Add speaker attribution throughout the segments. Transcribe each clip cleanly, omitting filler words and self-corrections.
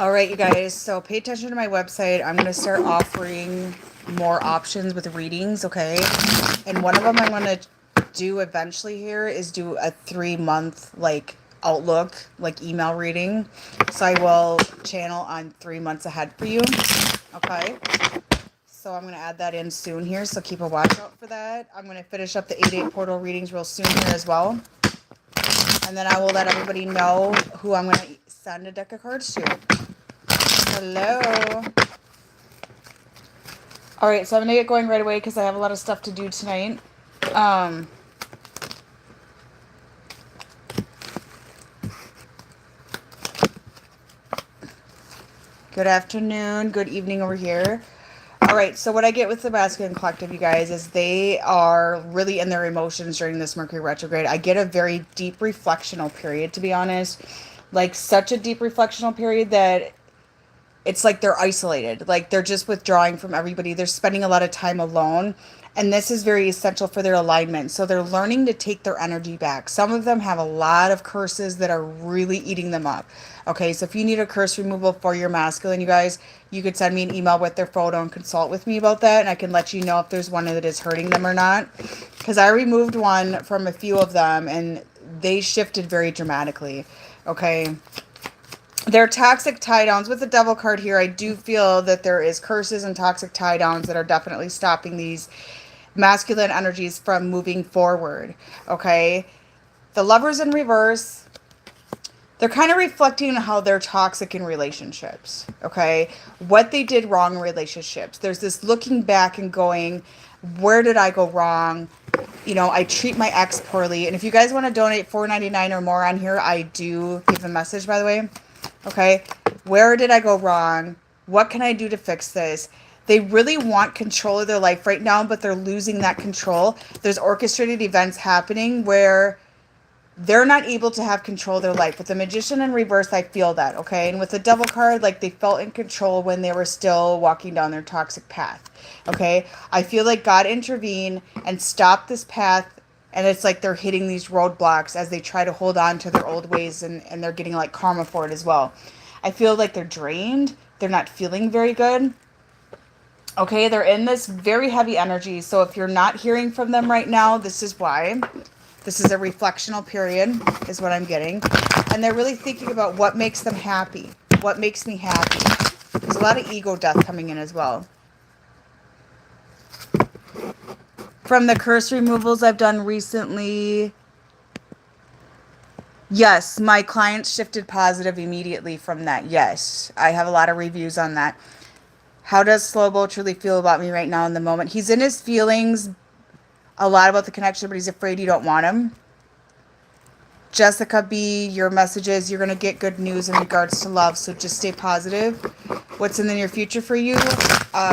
Speaker 1: All right, you guys. So pay attention to my website. I'm going to start offering more options with readings, okay? And one of them I'm going to do eventually here is do a 3 month like outlook, like email reading. So I will channel on 3 months ahead for you, okay? So I'm going to add that in soon here. So keep a watch out for that. I'm going to finish up the 8/8 portal readings real soon here as well. And then I will let everybody know who I'm going to send a deck of cards to. Hello. All right, so I'm gonna get going right away because I have a lot of stuff to do tonight. Um, Good afternoon, good evening over here. All right, so what I get with the masculine collective, you guys, is they are really in their emotions during this Mercury retrograde. I get a very deep reflectional period, to be honest. Like, such a deep reflectional period that it's like they're isolated, like they're just withdrawing from everybody. They're spending a lot of time alone, and this is very essential for their alignment. So they're learning to take their energy back. Some of them have a lot of curses that are really eating them up. Okay, so if you need a curse removal for your masculine, you guys, you could send me an email with their photo and consult with me about that, and I can let you know if there's one that is hurting them or not, because I removed one from a few of them and they shifted very dramatically. Okay, they're toxic tie downs. With the devil card here, I do feel that there is curses and toxic tie downs that are definitely stopping these masculine energies from moving forward. Okay. The lovers in reverse, they're kind of reflecting on how they're toxic in relationships. Okay. What they did wrong in relationships. There's this looking back and going, where did I go wrong? You know, I treat my ex poorly. And if you guys want to donate $4.99 or more on here, I do give a message, by the way. Okay, where did I go wrong? What can I do to fix this? They really want control of their life right now, but they're losing that control. There's orchestrated events happening where they're not able to have control of their life. With the magician in reverse, I feel that, okay? And with the devil card, like they felt in control when they were still walking down their toxic path, okay? I feel like God intervened and stopped this path, and it's like they're hitting these roadblocks as they try to hold on to their old ways, and they're getting like karma for it as well. I feel like they're drained. They're not feeling very good. Okay, they're in this very heavy energy. So if you're not hearing from them right now, this is why. This is a reflectional period, is what I'm getting. And they're really thinking about what makes them happy. What makes me happy? There's a lot of ego death coming in as well. From the curse removals I've done recently, yes, my clients shifted positive immediately from that. Yes, I have a lot of reviews on that. How does Slobo truly feel about me right now in the moment? He's in his feelings a lot about the connection, but he's afraid you don't want him. Jessica B, your messages, you're going to get good news in regards to love, so just stay positive. What's in the near future for you?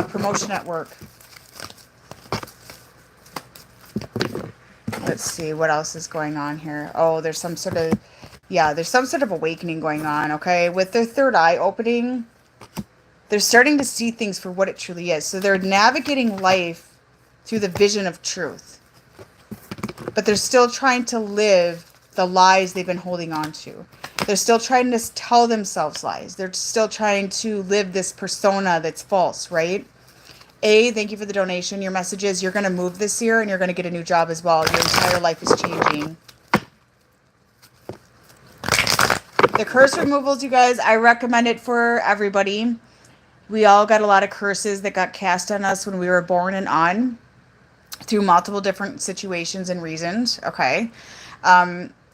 Speaker 1: Promotion at work. Let's see, what else is going on here? Oh, there's some sort of, yeah, there's some sort of awakening going on, okay? With their third eye opening, they're starting to see things for what it truly is. So they're navigating life through the vision of truth. But they're still trying to live the lies they've been holding on to. They're still trying to tell themselves lies. They're still trying to live this persona that's false, right? Thank you for the donation. Your message is you're going to move this year and you're going to get a new job as well. Your entire life is changing. The curse removals, you guys, I recommend it for everybody. We all got a lot of curses that got cast on us when we were born and on through multiple different situations and reasons, okay?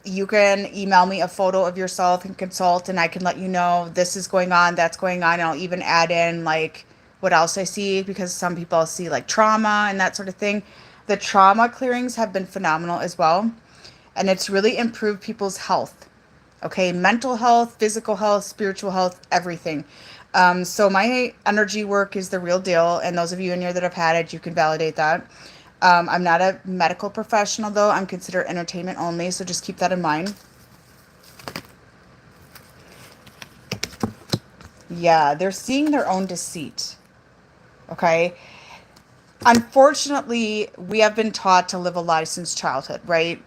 Speaker 1: You can email me a photo of yourself and consult, and I can let you know this is going on, that's going on, and I'll even add in, like, what else I see, because some people see, like, trauma and that sort of thing. The trauma clearings have been phenomenal as well, and it's really improved people's health, okay? Mental health, physical health, spiritual health, everything. So my energy work is the real deal, and those of you in here that have had it, you can validate that. I'm not a medical professional, though. I'm considered entertainment only, so just keep that in mind. Yeah, they're seeing their own deceit, okay? Unfortunately, we have been taught to live a lie since childhood, right?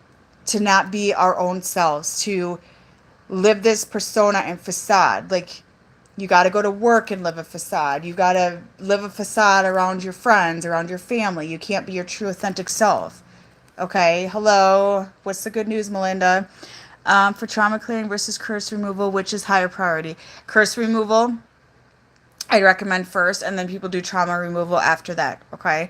Speaker 1: To not be our own selves, to live this persona and facade. Like, You got to go to work and live a facade. You got to live a facade around your friends, around your family. You can't be your true authentic self. Okay, hello. What's the good news, Melinda? For trauma clearing versus curse removal, which is higher priority? Curse removal, I recommend first, and then people do trauma removal after that. Okay.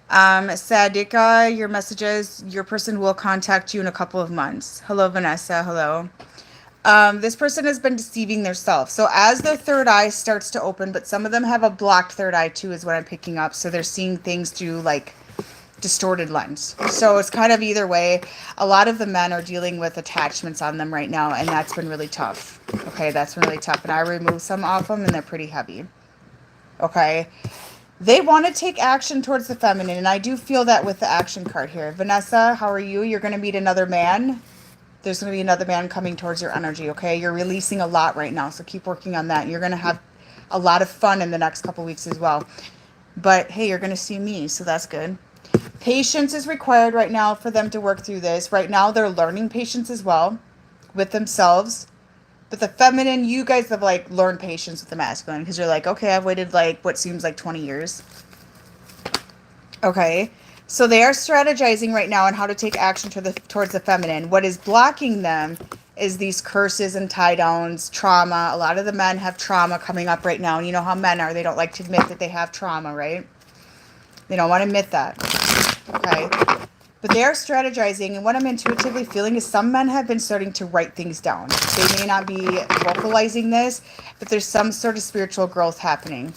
Speaker 1: Sadika, your messages, your person will contact you in a couple of months. Hello, Vanessa. Hello. This person has been deceiving their self. So as their third eye starts to open, but some of them have a blocked third eye too, is what I'm picking up. So they're seeing things through like distorted lens. So it's kind of either way. A lot of the men are dealing with attachments on them right now, and that's been really tough. Okay, that's been really tough. And I removed some off them, and they're pretty heavy. Okay. They want to take action towards the feminine, and I do feel that with the action card here. Vanessa, how are you? You're going to meet another man. There's going to be another man coming towards your energy, okay? You're releasing a lot right now, so keep working on that. You're going to have a lot of fun in the next couple weeks as well. But, hey, you're going to see me, so that's good. Patience is required right now for them to work through this. Right now, they're learning patience as well with themselves. But the feminine, you guys have, like, learned patience with the masculine because you're like, okay, I've waited, like, what seems like 20 years. Okay. So they are strategizing right now on how to take action towards the feminine. What is blocking them is these curses and tie downs, trauma. A lot of the men have trauma coming up right now. And you know how men are. They don't like to admit that they have trauma, right? They don't want to admit that. Okay. But they are strategizing. And what I'm intuitively feeling is some men have been starting to write things down. They may not be vocalizing this, but there's some sort of spiritual growth happening.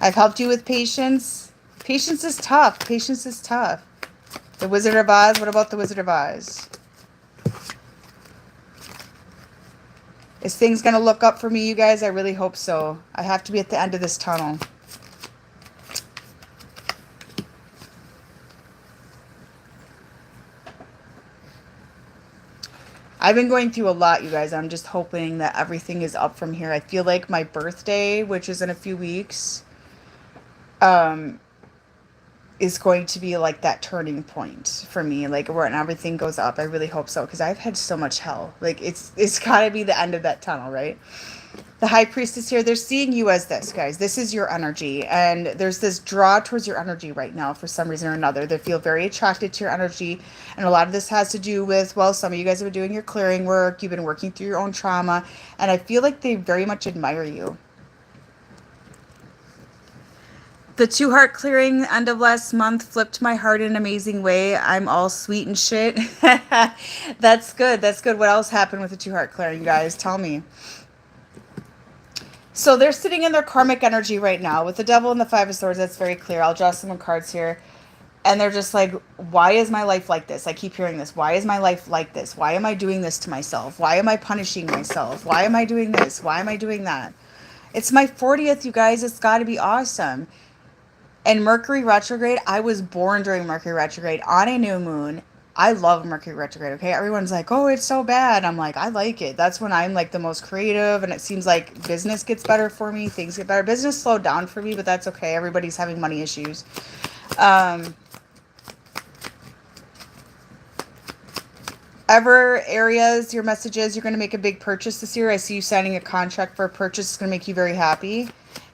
Speaker 1: I've helped you with patience. Patience is tough. Patience is tough. The Wizard of Oz. What about the Wizard of Oz? Is things going to look up for me, you guys? I really hope so. I have to be at the end of this tunnel. I've been going through a lot, you guys. I'm just hoping that everything is up from here. I feel like my birthday, which is in a few weeks, is going to be like that turning point for me, like when everything goes up. I really hope so, because I've had so much hell. Like it's gotta be the end of that tunnel, right? The High Priestess here, they're seeing you as this, guys. This is your energy, and there's this draw towards your energy right now for some reason or another. They feel very attracted to your energy, and a lot of this has to do with, well, some of you guys have been doing your clearing work. You've been working through your own trauma, and I feel like they very much admire you. The 2-heart clearing end of last month flipped my heart in an amazing way. I'm all sweet and shit. That's good. That's good. What else happened with the 2-heart clearing, guys? Tell me. So they're sitting in their karmic energy right now with the Devil and the 5 of Swords. That's very clear. I'll draw some cards here. And they're just like, why is my life like this? I keep hearing this. Why is my life like this? Why am I doing this to myself? Why am I punishing myself? Why am I doing this? Why am I doing that? It's my 40th, you guys. It's got to be awesome. And Mercury retrograde, I was born during Mercury retrograde on a new moon. I love Mercury retrograde, okay? Everyone's like, oh, it's so bad. I'm like, I like it. That's when I'm like the most creative, and it seems like business gets better for me. Things get better. Business slowed down for me, but that's okay. Everybody's having money issues. Ever areas, your messages, you're going to make a big purchase this year. I see you signing a contract for a purchase. It's going to make you very happy.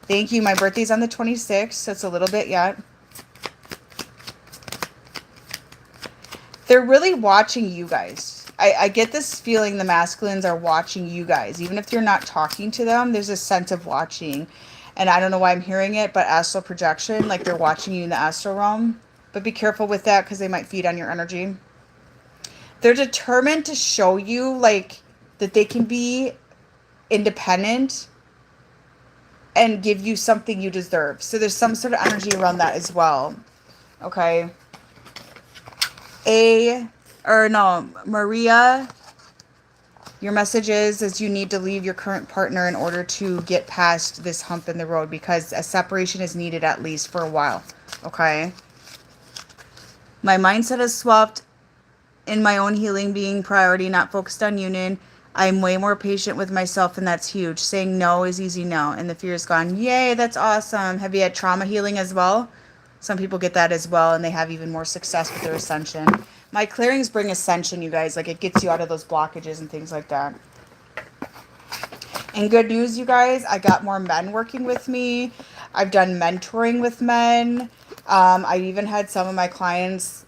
Speaker 1: Thank you. My birthday's on the 26th, so it's a little bit yet. They're really watching you guys. I get this feeling the masculines are watching you guys. Even if you're not talking to them, there's a sense of watching. And I don't know why I'm hearing it, but astral projection, like they're watching you in the astral realm. But be careful with that because they might feed on your energy. They're determined to show you like that they can be independent and give you something you deserve. So there's some sort of energy around that as well. Okay. Maria, your message is you need to leave your current partner in order to get past this hump in the road because a separation is needed at least for a while. Okay. My mindset has swapped in my own healing being priority, not focused on union. I'm way more patient with myself, and that's huge. Saying no is easy now, and the fear is gone. Yay, that's awesome. Have you had trauma healing as well? Some people get that as well, and they have even more success with their ascension. My clearings bring ascension, you guys. Like, it gets you out of those blockages and things like that. And good news, you guys, I got more men working with me. I've done mentoring with men. I even had some of my clients,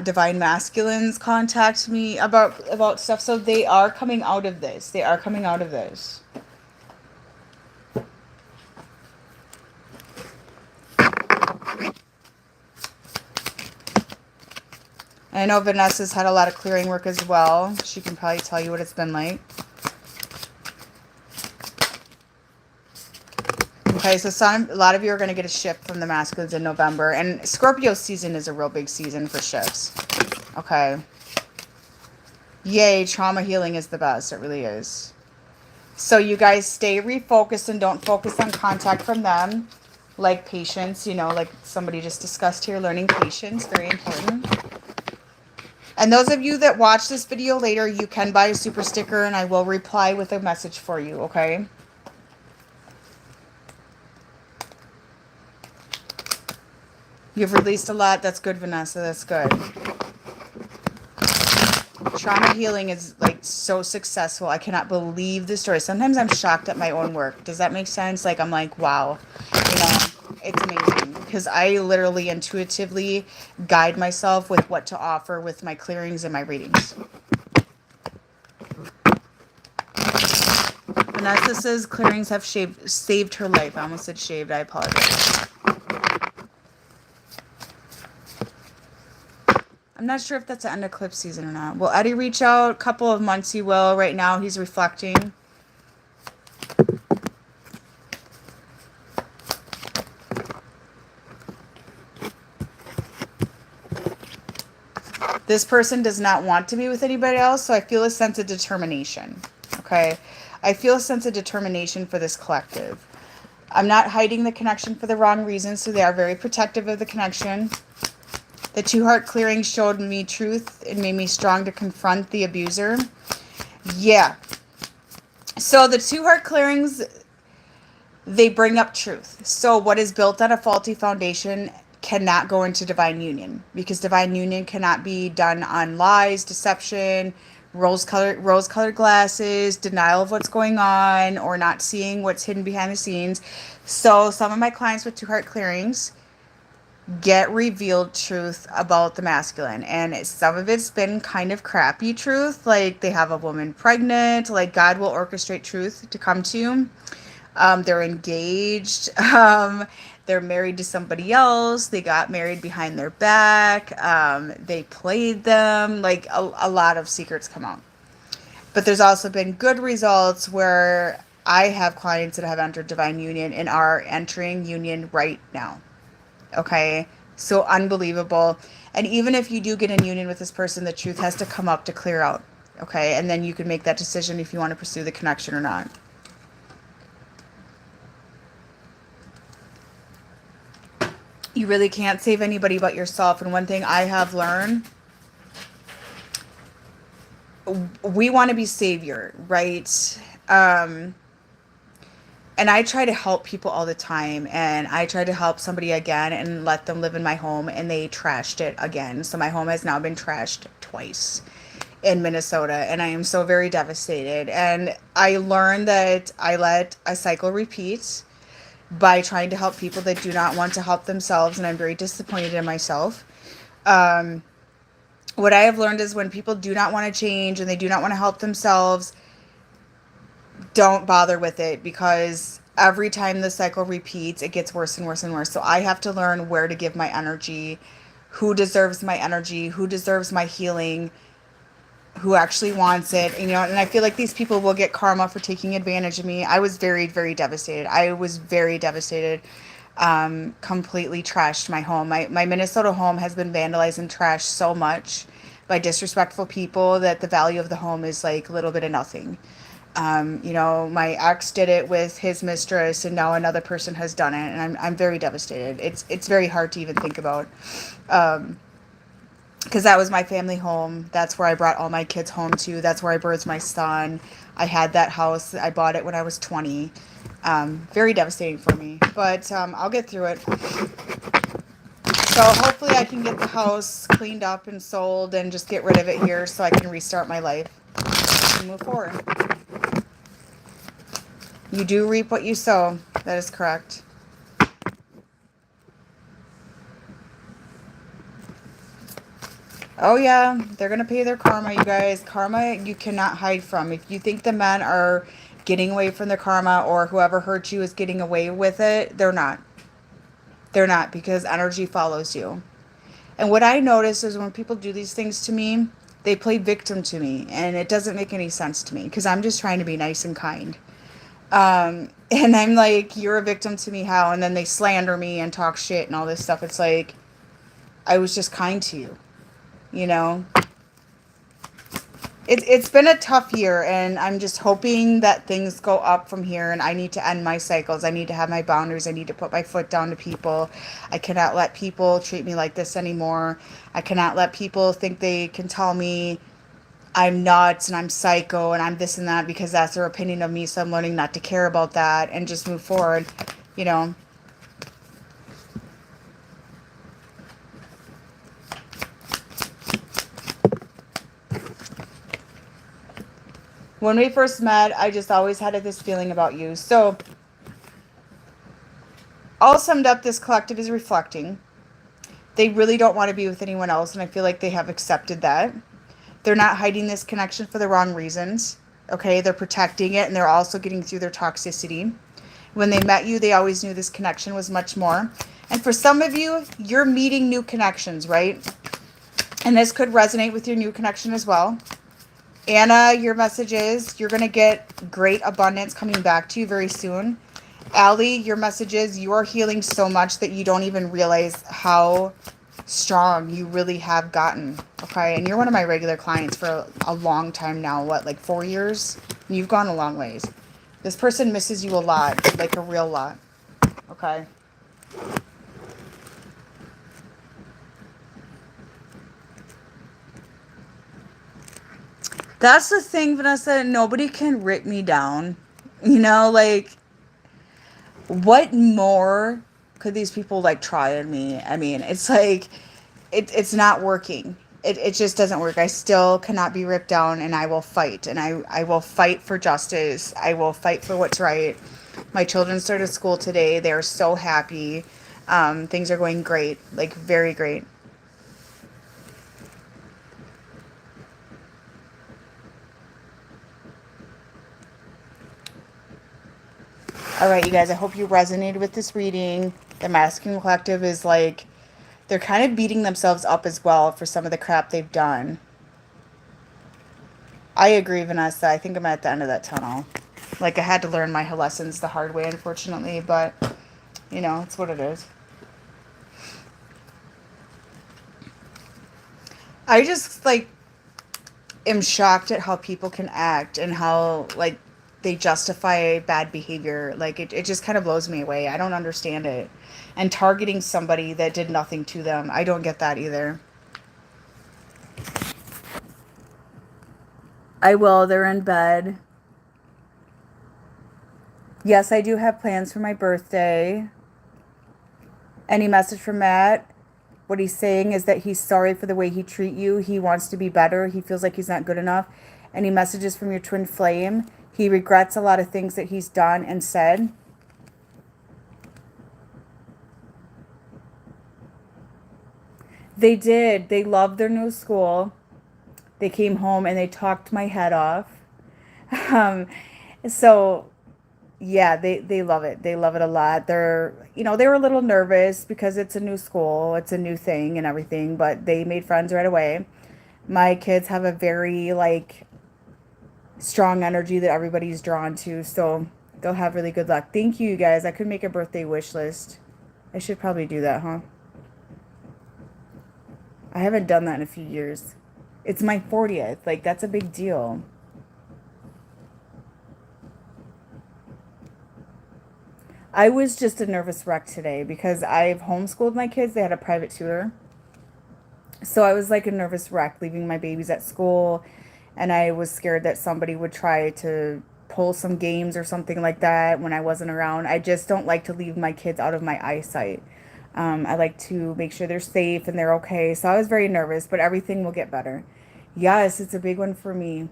Speaker 1: divine masculines, contact me about stuff. So they are coming out of this. They are coming out of this. And I know Vanessa's had a lot of clearing work as well. She can probably tell you what it's been like. Okay, so a lot of you are going to get a shift from the masculines in November. And Scorpio season is a real big season for shifts. Okay. Yay, trauma healing is the best. It really is. So you guys stay refocused and don't focus on contact from them. Like patience, you know, like somebody just discussed here, learning patience, very important. And those of you that watch this video later, you can buy a super sticker and I will reply with a message for you, okay? You've released a lot. That's good, Vanessa. That's good. Trauma healing is like so successful. I cannot believe the story. Sometimes I'm shocked at my own work. Does that make sense? Like I'm like, wow, you know, it's amazing because I literally intuitively guide myself with what to offer with my clearings and my readings. Vanessa says clearings have saved her life. I almost said shaved. I apologize. I'm not sure if that's an end eclipse season or not. Will Eddie reach out? A couple of months he will. Right now he's reflecting. This person does not want to be with anybody else, so I feel a sense of determination. Okay? I feel a sense of determination for this collective. I'm not hiding the connection for the wrong reasons, so they are very protective of the connection. The 2-heart clearing showed me truth and made me strong to confront the abuser. Yeah. So the 2-heart clearings, they bring up truth. So what is built on a faulty foundation cannot go into divine union, because divine union cannot be done on lies, deception, rose-colored glasses, denial of what's going on, or not seeing what's hidden behind the scenes. So some of my clients with 2-heart clearings get revealed truth about the masculine, and some of it's been kind of crappy truth, like they have a woman pregnant, like God will orchestrate truth to come to you. They're engaged, they're married to somebody else, they got married behind their back, they played them, like a lot of secrets come out. But there's also been good results where I have clients that have entered divine union and are entering union right now. Okay, so unbelievable. And even if you do get in union with this person, the truth has to come up to clear out. Okay, and then you can make that decision if you want to pursue the connection or not. You really can't save anybody but yourself. And one thing I have learned, we want to be savior, right? And I try to help people all the time, and I tried to help somebody again and let them live in my home, and they trashed it again. So my home has now been trashed twice in Minnesota, and I am so very devastated. And I learned that I let a cycle repeat by trying to help people that do not want to help themselves, and I'm very disappointed in myself. What I have learned is when people do not want to change and they do not want to help themselves, don't bother with it, because every time the cycle repeats, it gets worse and worse and worse. So I have to learn where to give my energy, who deserves my energy, who deserves my healing, who actually wants it. You know, and I feel like these people will get karma for taking advantage of me. I was very, very devastated. Completely trashed my home. My Minnesota home has been vandalized and trashed so much by disrespectful people that the value of the home is like a little bit of nothing. You know, my ex did it with his mistress, and now another person has done it, and I'm very devastated. It's very hard to even think about, because that was my family home. That's where I brought all my kids home to. That's where I birthed my son. I had that house. I bought it when I was 20. Very devastating for me, but I'll get through it. So hopefully I can get the house cleaned up and sold and just get rid of it here so I can restart my life and move forward. You do reap what you sow. That is correct. Oh yeah, they're going to pay their karma, you guys. Karma you cannot hide from. If you think the men are getting away from their karma or whoever hurt you is getting away with it, they're not. They're not, because energy follows you. And what I notice is when people do these things to me, they play victim to me. And it doesn't make any sense to me because I'm just trying to be nice and kind. And I'm like, you're a victim to me, how? And then they slander me and talk shit and all this stuff. It's like, I was just kind to you, you know? It's been a tough year, and I'm just hoping that things go up from here, and I need to end my cycles. I need to have my boundaries. I need to put my foot down to people. I cannot let people treat me like this anymore. I cannot let people think they can tell me I'm nuts and I'm psycho and I'm this and that because that's their opinion of me. So I'm learning not to care about that and just move forward, you know. When we first met, I just always had this feeling about you. So all summed up, this collective is reflecting. They really don't want to be with anyone else, and I feel like they have accepted that. They're not hiding this connection for the wrong reasons. Okay, they're protecting it, and they're also getting through their toxicity. When they met you, they always knew this connection was much more. And for some of you, you're meeting new connections, right? And this could resonate with your new connection as well. Anna, your message is you're going to get great abundance coming back to you very soon. Allie, your message is you are healing so much that you don't even realize how strong you really have gotten. Okay, and you're one of my regular clients for a long time now. What, like 4 years? And you've gone a long ways. This person misses you a lot, like a real lot. Okay. That's the thing, Vanessa. Nobody can rip me down. You know, like, what more could these people, like, try on me? I mean, it's like, it's not working. It just doesn't work. I still cannot be ripped down, and I will fight. And I will fight for justice. I will fight for what's right. My children started school today. They are so happy. Things are going great, like, very great. All right, you guys, I hope you resonated with this reading. The Masculine Collective is like, they're kind of beating themselves up as well for some of the crap they've done. I agree, Vanessa. I think I'm at the end of that tunnel. Like, I had to learn my lessons the hard way, unfortunately, but, you know, it's what it is. I just, like, am shocked at how people can act and how, like, they justify bad behavior. Like, it just kind of blows me away. I don't understand it. And targeting somebody that did nothing to them, I don't get that either. I will. They're in bed. Yes, I do have plans for my birthday. Any message from Matt? What he's saying is that he's sorry for the way he treat you. He wants to be better. He feels like he's not good enough. Any messages from your twin flame? He regrets a lot of things that he's done and said. They did. They loved their new school. They came home and they talked my head off. Um, so yeah, they love it. They love it a lot. They're, you know, they were a little nervous because it's a new school, it's a new thing and everything, but they made friends right away. My kids have a very, like, strong energy that everybody's drawn to, so they'll have really good luck. Thank you, you guys. I could make a birthday wish list. I should probably do that, huh? I haven't done that in a few years. It's my 40th. Like, that's a big deal. I was just a nervous wreck today because I've homeschooled my kids. They had a private tutor. So I was like a nervous wreck leaving my babies at school. And I was scared that somebody would try to pull some games or something like that when I wasn't around. I just don't like to leave my kids out of my eyesight. I like to make sure they're safe and they're okay. So I was very nervous, but everything will get better. Yes, it's a big one for me.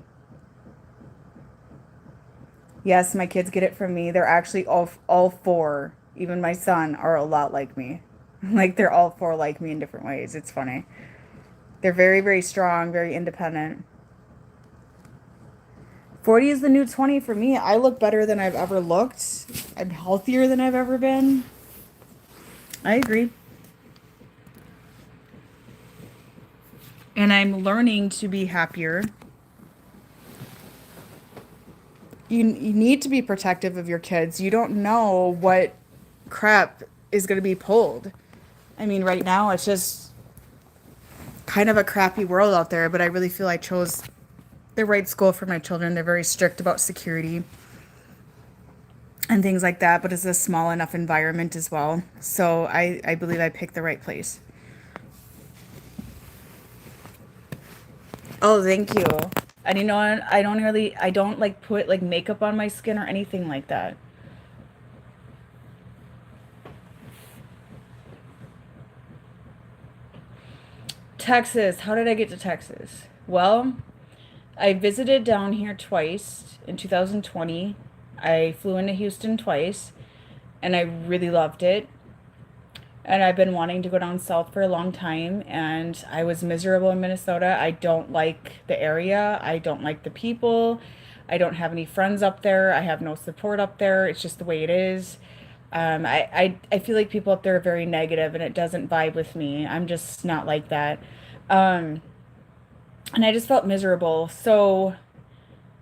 Speaker 1: Yes, my kids get it from me. They're actually all four, even my son, are a lot like me. Like they're all four like me in different ways. It's funny. They're very, very strong, very independent. 40 is the new 20 for me. I look better than I've ever looked. I'm healthier than I've ever been. I agree. And I'm learning to be happier. You need to be protective of your kids. You don't know what crap is going to be pulled. I mean, right now it's just kind of a crappy world out there, but I really feel I chose the right school for my children. They're very strict about security and things like that, but it's a small enough environment as well. So I believe I picked the right place. Oh, thank you. And you know what? I don't like put like makeup on my skin or anything like that. Texas. How did I get to Texas? Well, I visited down here twice in 2020. I flew into Houston twice and I really loved it. And I've been wanting to go down south for a long time and I was miserable in Minnesota. I don't like the area. I don't like the people. I don't have any friends up there. I have no support up there. It's just the way it is. I feel like people up there are very negative and it doesn't vibe with me. I'm just not like that. Um, and I just felt miserable. So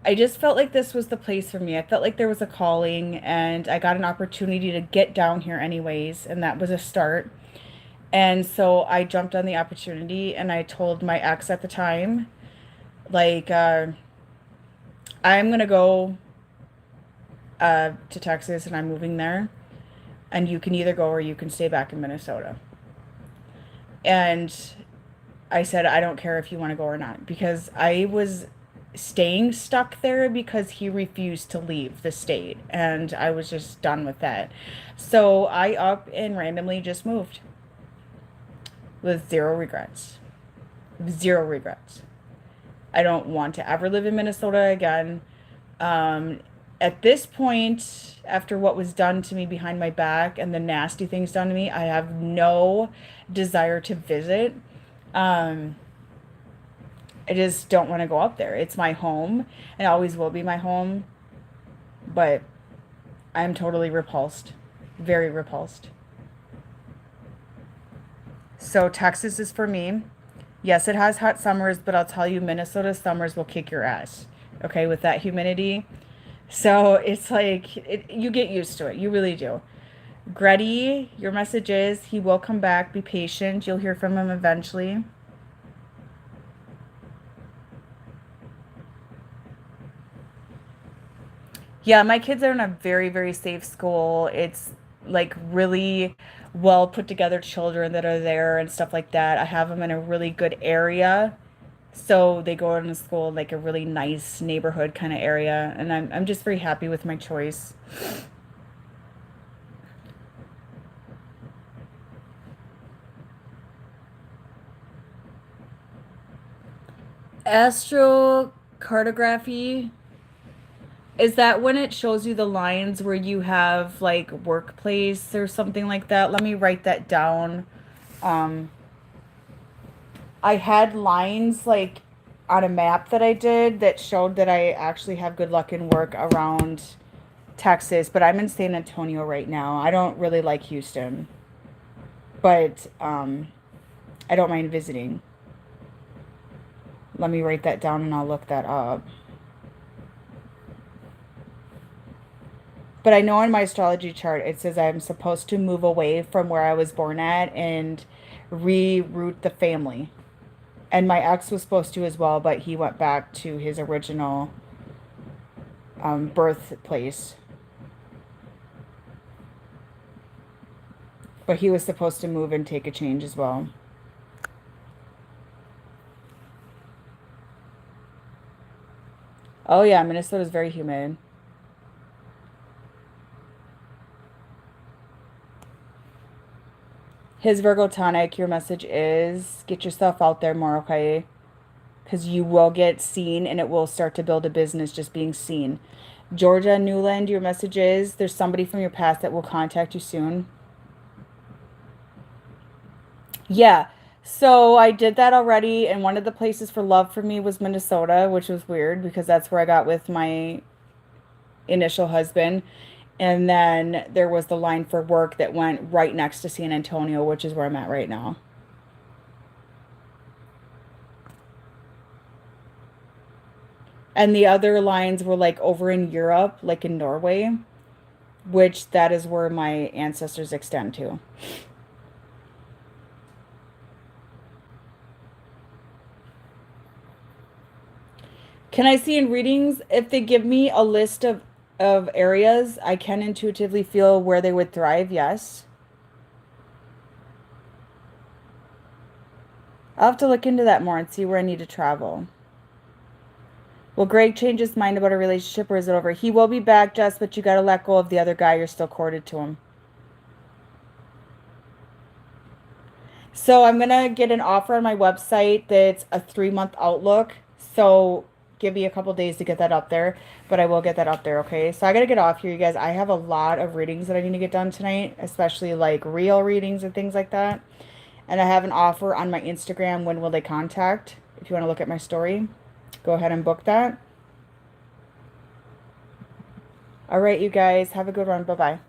Speaker 1: I just felt like this was the place for me. I felt like there was a calling and I got an opportunity to get down here anyways, and that was a start. And so I jumped on the opportunity and I told my ex at the time, like, I'm gonna go to Texas and I'm moving there, and you can either go or you can stay back in Minnesota. And I said, I don't care if you want to go or not, because I was staying stuck there because he refused to leave the state and I was just done with that. So I up and randomly just moved with zero regrets. Zero regrets. I don't want to ever live in Minnesota again. Um, at this point, after what was done to me behind my back and the nasty things done to me, I have no desire to visit. Um, I just don't want to go up there. It's my home and always will be my home, but I'm totally repulsed. Very repulsed. So Texas is for me. Yes, it has hot summers, but I'll tell you, Minnesota summers will kick your ass. Okay, with that humidity. So it's like you get used to it. You really do. Gretty, your message is he will come back. Be patient. You'll hear from him eventually. Yeah, my kids are in a very, very safe school. It's like really well put together children that are there and stuff like that. I have them in a really good area. So they go into school in like a really nice neighborhood kind of area. And I'm just very happy with my choice. Astrocartography, is that when it shows you the lines where you have like workplace or something like that? Let me write that down. Um, I had lines like on a map that I did that showed that I actually have good luck in work around Texas, but I'm in San Antonio right now. I don't really like Houston, but I don't mind visiting. Let me write that down and I'll look that up. But I know in my astrology chart it says I'm supposed to move away from where I was born at and reroute the family. And my ex was supposed to as well, but he went back to his original birthplace. But he was supposed to move and take a change as well. Oh yeah, Minnesota's very humid. His Virgo tonic, your message is get yourself out there more, okay? because you will get seen and it will start to build a business just being seen. Georgia Newland, your message is there's somebody from your past that will contact you soon. Yeah. So I did that already, and one of the places for love for me was Minnesota, which was weird because that's where I got with my initial husband. And then there was the line for work that went right next to San Antonio, which is where I'm at right now. And the other lines were like over in Europe, like in Norway, which that is where my ancestors extend to. Can I see in readings if they give me a list of areas I can intuitively feel where they would thrive? Yes. I'll have to look into that more and see where I need to travel. Will Greg change his mind about a relationship or is it over? He will be back, Jess, but you got to let go of the other guy. You're still courted to him. So I'm going to get an offer on my website that's a 3-month outlook. So give me a couple days to get that up there, but I will get that up there, okay? So I got to get off here, you guys. I have a lot of readings that I need to get done tonight, especially like real readings and things like that. And I have an offer on my Instagram, When Will They Contact? If you want to look at my story, go ahead and book that. All right, you guys, have a good one. Bye-bye.